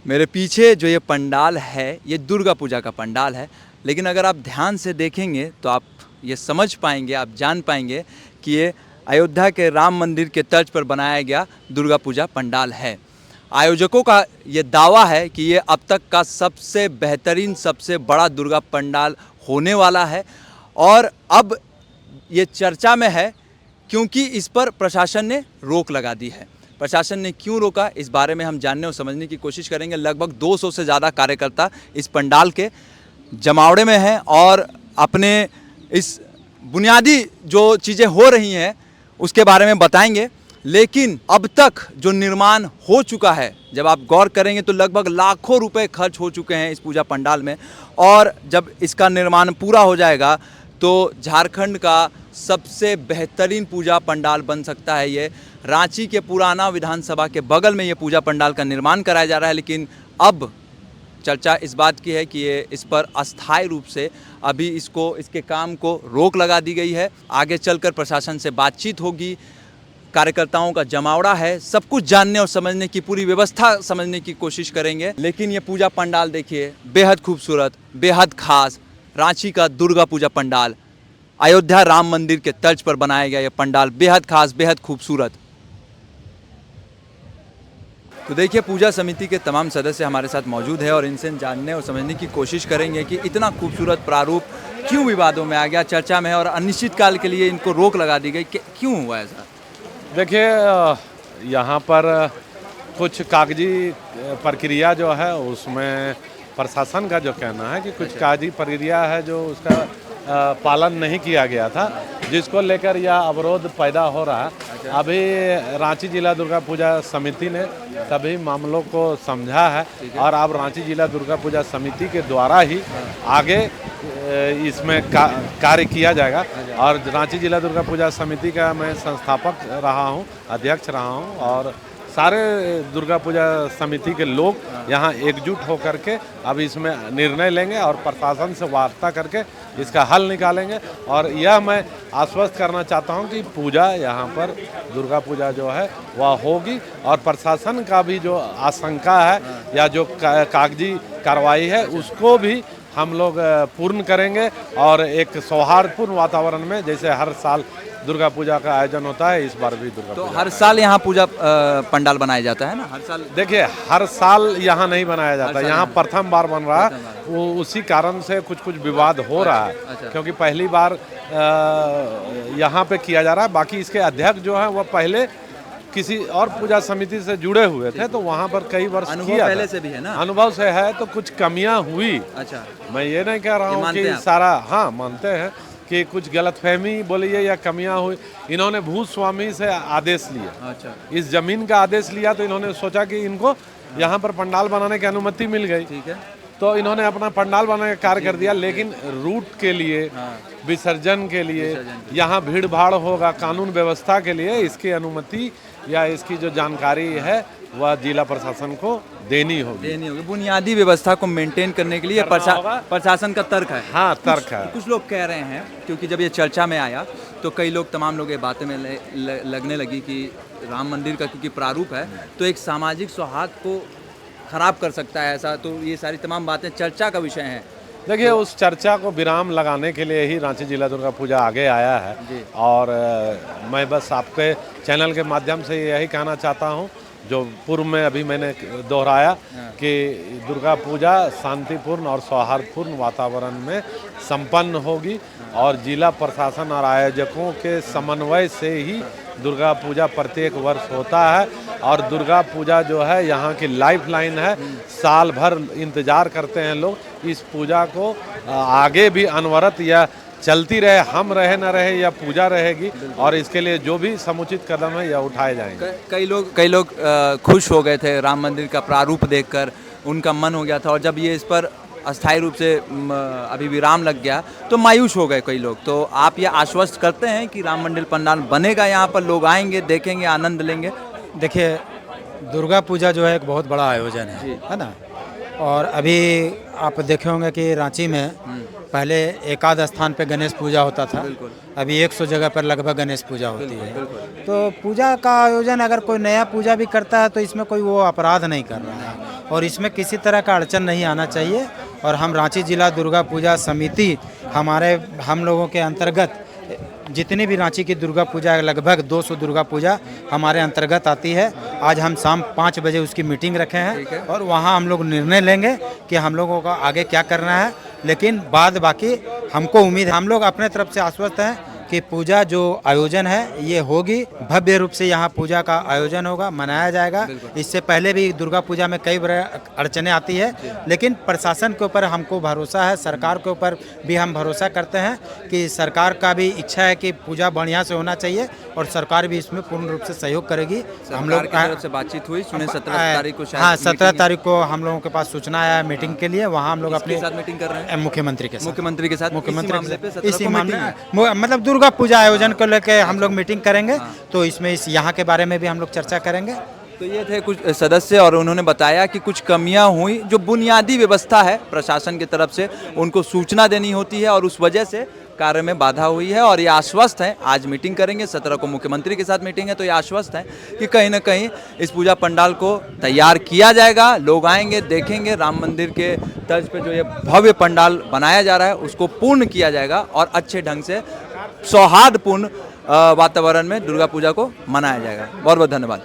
मेरे पीछे जो ये पंडाल है ये दुर्गा पूजा का पंडाल है, लेकिन अगर आप ध्यान से देखेंगे तो आप ये समझ पाएंगे, आप जान पाएंगे कि ये अयोध्या के राम मंदिर के तर्ज पर बनाया गया दुर्गा पूजा पंडाल है। आयोजकों का ये दावा है कि ये अब तक का सबसे बेहतरीन, सबसे बड़ा दुर्गा पंडाल होने वाला है और अब ये चर्चा में है क्योंकि इस पर प्रशासन ने रोक लगा दी है। प्रशासन ने क्यों रोका, इस बारे में हम जानने और समझने की कोशिश करेंगे। लगभग 200 से ज़्यादा कार्यकर्ता इस पंडाल के जमावड़े में हैं और अपने इस बुनियादी जो चीज़ें हो रही हैं उसके बारे में बताएंगे। लेकिन अब तक जो निर्माण हो चुका है, जब आप गौर करेंगे तो लगभग लाखों रुपए खर्च हो चुके हैं इस पूजा पंडाल में, और जब इसका निर्माण पूरा हो जाएगा तो झारखंड का सबसे बेहतरीन पूजा पंडाल बन सकता है। ये रांची के पुराना विधानसभा के बगल में ये पूजा पंडाल का निर्माण कराया जा रहा है, लेकिन अब चर्चा इस बात की है कि ये इस पर अस्थायी रूप से अभी इसके काम को रोक लगा दी गई है। आगे चलकर प्रशासन से बातचीत होगी, कार्यकर्ताओं का जमावड़ा है, सब कुछ जानने और समझने की, पूरी व्यवस्था समझने की कोशिश करेंगे। लेकिन ये पूजा पंडाल देखिए, बेहद खूबसूरत, बेहद खास, रांची का दुर्गा पूजा पंडाल, अयोध्या राम मंदिर के तर्ज पर बनाया गया ये पंडाल बेहद खास, बेहद खूबसूरत। तो देखिए, पूजा समिति के तमाम सदस्य हमारे साथ मौजूद है और इनसे जानने और समझने की कोशिश करेंगे कि इतना खूबसूरत प्रारूप क्यों विवादों में आ गया, चर्चा में है और अनिश्चित काल के लिए इनको रोक लगा दी गई, क्यों हुआ ऐसा? देखिए, यहाँ पर कुछ कागजी प्रक्रिया जो है उसमें प्रशासन का जो कहना है कि कुछ कागजी प्रक्रिया है जो उसका पालन नहीं किया गया था, जिसको लेकर यह अवरोध पैदा हो रहा है। अभी रांची जिला दुर्गा पूजा समिति ने सभी मामलों को समझा है और अब रांची जिला दुर्गा पूजा समिति के द्वारा ही आगे इसमें कार्य किया जाएगा। और रांची जिला दुर्गा पूजा समिति का मैं संस्थापक रहा हूँ, अध्यक्ष रहा हूँ और सारे दुर्गा पूजा समिति के लोग यहाँ एकजुट होकर के अब इसमें निर्णय लेंगे और प्रशासन से वार्ता करके इसका हल निकालेंगे। और यह मैं आश्वस्त करना चाहता हूँ कि पूजा यहाँ पर दुर्गा पूजा जो है वह होगी और प्रशासन का भी जो आशंका है या जो कागजी कार्रवाई है उसको भी हम लोग पूर्ण करेंगे और एक सौहार्दपूर्ण वातावरण में, जैसे हर साल दुर्गा पूजा का आयोजन होता है, इस बार भी दुर्गा तो पूजा हर साल यहाँ पूजा पंडाल बनाया जाता है ना? हर साल देखिए, हर साल यहाँ नहीं बनाया जाता, यहाँ प्रथम बार बन रहा है। वो उसी कारण से कुछ विवाद हो रहा है क्योंकि पहली बार यहाँ पे किया जा रहा है। बाकी इसके अध्यक्ष जो है वह पहले किसी और पूजा समिति से जुड़े हुए थे, तो वहाँ पर कई वर्ष किया पहले से भी है ना? अनुभव से है, तो कुछ कमियाँ हुई। अच्छा, मैं ये नहीं कह रहा हूँ कि सारा, हाँ मानते हैं कि कुछ गलतफहमी बोलिए या कमियां हुई। इन्होंने भूस्वामी से आदेश लिया, अच्छा, इस जमीन का आदेश लिया, तो इन्होंने सोचा कि इनको यहाँ पर पंडाल बनाने की अनुमति मिल गई, ठीक है, तो इन्होंने अपना पंडाल बनाने का कार्य कर दिया। लेकिन रूट के लिए, विसर्जन के लिए, यहाँ भीड़ भाड़ होगा, कानून व्यवस्था के लिए इसकी अनुमति या इसकी जो जानकारी है वह जिला प्रशासन को देनी होगी। बुनियादी व्यवस्था को मेंटेन करने के लिए प्रशासन का तर्क है। हाँ, तर्क है। कुछ लोग कह रहे हैं, क्योंकि जब ये चर्चा में आया तो कई लोग, तमाम लोग ये बातें में लगने लगी कि राम मंदिर का क्योंकि प्रारूप है तो एक सामाजिक सौहार्द को खराब कर सकता है ऐसा, तो ये सारी तमाम बातें चर्चा का विषय हैं। देखिए, उस चर्चा को विराम लगाने के लिए ही रांची जिला दुर्गा पूजा आगे आया है और मैं बस आपके चैनल के माध्यम से यही कहना चाहता हूँ, जो पूर्व में अभी मैंने दोहराया कि दुर्गा पूजा शांतिपूर्ण और सौहार्दपूर्ण वातावरण में संपन्न होगी और जिला प्रशासन और आयोजकों के समन्वय से ही दुर्गा पूजा प्रत्येक वर्ष होता है। और दुर्गा पूजा जो है यहाँ की लाइफलाइन है, साल भर इंतज़ार करते हैं लोग इस पूजा को आगे भी अनवरत या चलती रहे, हम रहे न रहे या पूजा रहेगी और इसके लिए जो भी समुचित कदम है यह उठाए जाएंगे। कई लोग खुश हो गए थे राम मंदिर का प्रारूप देखकर, उनका मन हो गया था, और जब ये इस पर अस्थायी रूप से अभी विराम लग गया तो मायूस हो गए कई लोग। तो आप ये आश्वस्त करते हैं कि राम मंदिर पंडाल बनेगा, यहाँ पर लोग आएंगे, देखेंगे, आनंद लेंगे? देखिए, दुर्गा पूजा जो है एक बहुत बड़ा आयोजन है ना, और अभी आप देखे होंगे कि रांची में पहले एक आध स्थान पे गणेश पूजा होता था, अभी 100 जगह पर लगभग गणेश पूजा होती है। तो पूजा का आयोजन अगर कोई नया पूजा भी करता है तो इसमें कोई वो अपराध नहीं कर रहा है, और इसमें किसी तरह का अड़चन नहीं आना चाहिए। और हम रांची जिला दुर्गा पूजा समिति हम लोगों के अंतर्गत जितनी भी रांची की दुर्गा पूजा है, लगभग 200 दुर्गा पूजा हमारे अंतर्गत आती है। आज हम शाम 5 बजे उसकी मीटिंग रखे हैं और वहां हम लोग निर्णय लेंगे कि हम लोगों का आगे क्या करना है। लेकिन बाद बाकी हमको उम्मीद है, हम लोग अपने तरफ से आश्वस्त हैं कि पूजा जो आयोजन है ये होगी, भव्य रूप से यहाँ पूजा का आयोजन होगा, मनाया जाएगा। इससे पहले भी दुर्गा पूजा में कई बार अड़चनें आती है, लेकिन प्रशासन के ऊपर हमको भरोसा है, सरकार के ऊपर भी हम भरोसा करते हैं कि सरकार का भी इच्छा है कि पूजा बढ़िया से होना चाहिए और सरकार भी इसमें पूर्ण रूप से सहयोग करेगी। हम लोग की तरफ से बातचीत हुई, सुने 17 तारीख को शायद हाँ 17 तारीख को हम लोगों के पास सूचना आया मीटिंग के लिए। वहाँ हम लोग अपने साथ मीटिंग कर रहे हैं, मुख्यमंत्री के साथ मुख्यमंत्री के साथ इसी मामले मतलब दुर्गा पूजा आयोजन को लेकर हम लोग मीटिंग करेंगे। तो इसमें यहाँ के बारे में भी हम लोग चर्चा करेंगे। तो ये थे कुछ सदस्य और उन्होंने बताया कि कुछ कमियां हुई, जो बुनियादी व्यवस्था है प्रशासन की तरफ से उनको सूचना देनी होती है और उस वजह से कार्य में बाधा हुई है। और ये आश्वस्त हैं, आज मीटिंग करेंगे, 17 को मुख्यमंत्री के साथ मीटिंग है, तो ये आश्वस्त हैं कि कहीं ना कहीं इस पूजा पंडाल को तैयार किया जाएगा। लोग आएंगे, देखेंगे, राम मंदिर के तर्ज पे जो ये भव्य पंडाल बनाया जा रहा है उसको पूर्ण किया जाएगा और अच्छे ढंग से सौहार्दपूर्ण वातावरण में दुर्गा पूजा को मनाया जाएगा। बहुत बहुत धन्यवाद।